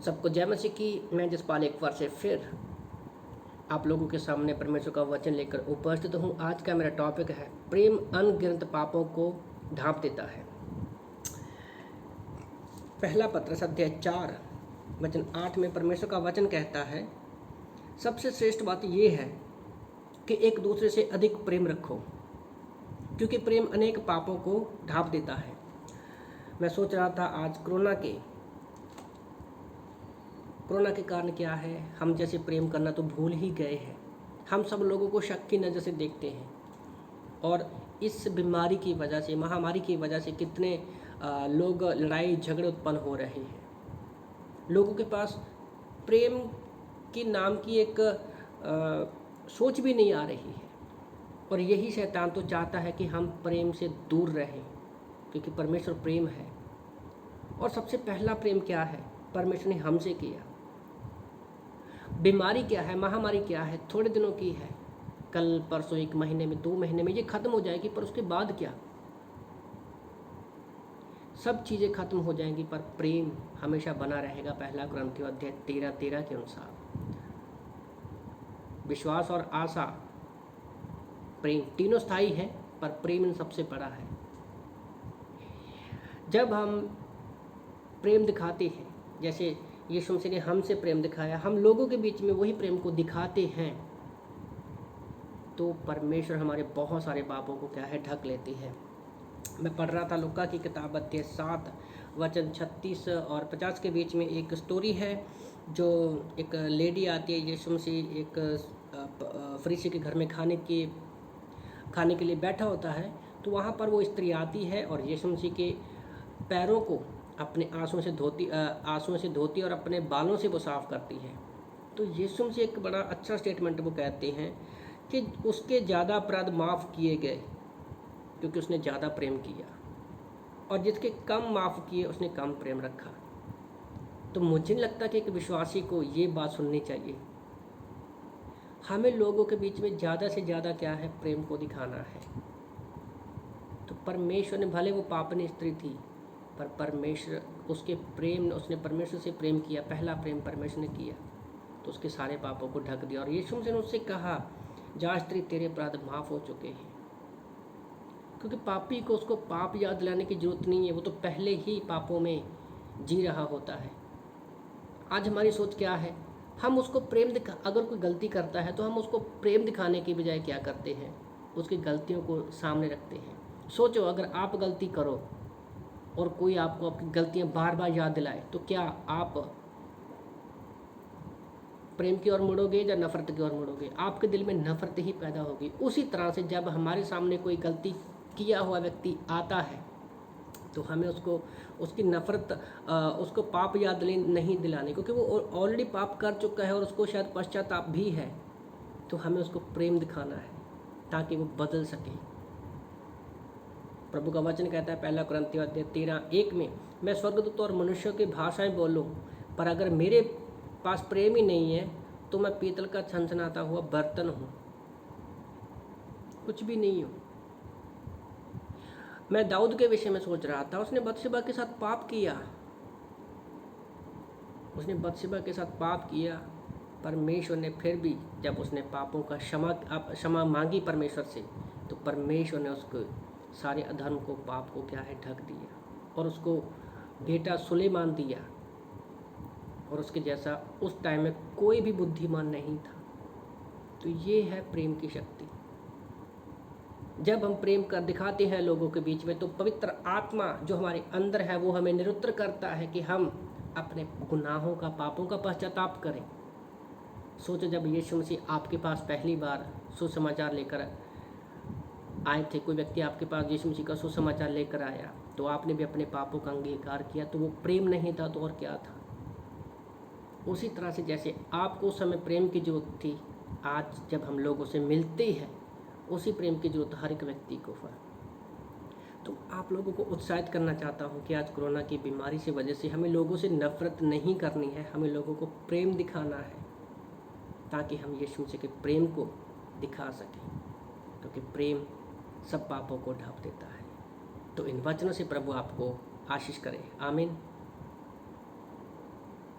सबको जय मसीह की। मैं जसपाल एक बार से फिर आप लोगों के सामने परमेश्वर का वचन लेकर उपस्थित हूँ। आज का मेरा टॉपिक है प्रेम अनगिनत पापों को ढांप देता है। पहला पत्रस अध्याय 4 वचन 8 में परमेश्वर का वचन कहता है, सबसे श्रेष्ठ बात यह है कि एक दूसरे से अधिक प्रेम रखो, क्योंकि प्रेम अनेक पापों को ढांप देता है। मैं सोच रहा था आज कोरोना के कारण क्या है, हम जैसे प्रेम करना तो भूल ही गए हैं। हम सब लोगों को शक की नज़र से देखते हैं और इस बीमारी की वजह से, महामारी की वजह से कितने लोग लड़ाई झगड़े उत्पन्न हो रहे हैं। लोगों के पास प्रेम की नाम की एक सोच भी नहीं आ रही है और यही शैतान तो चाहता है कि हम प्रेम से दूर रहें, क्योंकि परमेश्वर प्रेम है। और सबसे पहला प्रेम क्या है, परमेश्वर ने हमसे किया। बीमारी क्या है, महामारी क्या है, थोड़े दिनों की है, कल परसों, 1 महीने में, 2 महीने में ये ख़त्म हो जाएगी, पर उसके बाद क्या, सब चीज़ें खत्म हो जाएंगी, पर प्रेम हमेशा बना रहेगा। पहला कुरिन्थियों अध्याय 13 के अनुसार विश्वास और आशा, प्रेम तीनों स्थायी है, पर प्रेम इन सबसे बड़ा है। जब हम प्रेम दिखाते हैं, जैसे यीशु मसीह ने हमसे प्रेम दिखाया, हम लोगों के बीच में वही प्रेम को दिखाते हैं, तो परमेश्वर हमारे बहुत सारे पापों को क्या है, ढक लेती है। मैं पढ़ रहा था लूका की किताब अध्याय 7 वचन 36 और 50 के बीच में एक स्टोरी है। जो एक लेडी आती है, यीशु मसीह एक फरीसी के घर में खाने के लिए बैठा होता है, तो वहाँ पर वो स्त्री आती है और यीशु मसीह के पैरों को अपने आंसुओं से धोती और अपने बालों से वो साफ़ करती है। तो यीशु मसीह एक बड़ा अच्छा स्टेटमेंट वो कहते हैं कि उसके ज़्यादा अपराध माफ़ किए गए, क्योंकि उसने ज़्यादा प्रेम किया, और जिसके कम माफ़ किए उसने कम प्रेम रखा। तो मुझे नहीं लगता कि एक विश्वासी को ये बात सुननी चाहिए। हमें लोगों के बीच में ज़्यादा से ज़्यादा क्या है, प्रेम को दिखाना है। तो परमेश्वर ने, भले वो पापनी स्त्री थी, पर परमेश्वर उसने परमेश्वर से प्रेम किया, पहला प्रेम परमेश्वर ने किया, तो उसके सारे पापों को ढक दिया। और यीशु मसीह ने उससे कहा, जा स्त्री, तेरे अपराध माफ़ हो चुके हैं। क्योंकि पापी को उसको पाप याद दिलाने की जरूरत नहीं है, वो तो पहले ही पापों में जी रहा होता है। आज हमारी सोच क्या है, हम उसको अगर कोई गलती करता है तो हम उसको प्रेम दिखाने की बजाय क्या करते हैं, उसकी गलतियों को सामने रखते हैं। सोचो, अगर आप गलती करो और कोई आपको आपकी गलतियां बार बार याद दिलाए, तो क्या आप प्रेम की ओर मुड़ोगे या नफरत की ओर मुड़ोगे? आपके दिल में नफरत ही पैदा होगी। उसी तरह से जब हमारे सामने कोई गलती किया हुआ व्यक्ति आता है, तो हमें उसकी नफरत, उसको पाप याद नहीं दिलाने, क्योंकि वो ऑलरेडी पाप कर चुका है और उसको शायद पश्चाताप भी है। तो हमें उसको प्रेम दिखाना है ताकि वो बदल सके। प्रभु का वचन कहता है, पहला कुरिन्थियों अध्याय 13:1 में, मैं स्वर्गदूत और मनुष्यों की भाषाएं बोलूं, पर अगर मेरे पास प्रेम ही नहीं है तो मैं पीतल का छनछनाता हुआ बर्तन हूँ, कुछ भी नहीं हूँ। मैं दाऊद के विषय में सोच रहा था, उसने बत्शेबा के साथ पाप किया। परमेश्वर ने फिर भी, जब उसने पापों का क्षमा मांगी परमेश्वर से, तो परमेश्वर ने उसको सारे अधर्म को, पाप को क्या है, ढक दिया और उसको बेटा सुलेमान दिया। और उसके जैसा उस टाइम में कोई भी बुद्धिमान नहीं था। तो ये है प्रेम की शक्ति। जब हम प्रेम कर दिखाते हैं लोगों के बीच में, तो पवित्र आत्मा जो हमारे अंदर है वो हमें निरुत्तर करता है कि हम अपने गुनाहों का, पापों का पश्चाताप करें। सोचो, जब यीशु मसीह आपके पास पहली बार सुसमाचार लेकर आए थे, कोई व्यक्ति आपके पास यीशु मसीह का सुसमाचार लेकर आया, तो आपने भी अपने पापों का अंगीकार किया, तो वो प्रेम नहीं था तो और क्या था? उसी तरह से जैसे आपको उस समय प्रेम की जरूरत थी, आज जब हम लोगों से मिलते हैं, उसी प्रेम की जरूरत हर एक व्यक्ति को है। तो आप लोगों को उत्साहित करना चाहता हूँ कि आज कोरोना की बीमारी से वजह से हमें लोगों से नफरत नहीं करनी है, हमें लोगों को प्रेम दिखाना है, ताकि हम यीशु मसीह के प्रेम को दिखा सकें, क्योंकि प्रेम सब पापों को ढांप देता है। तो इन वचनों से प्रभु आपको आशीष करे। आमीन।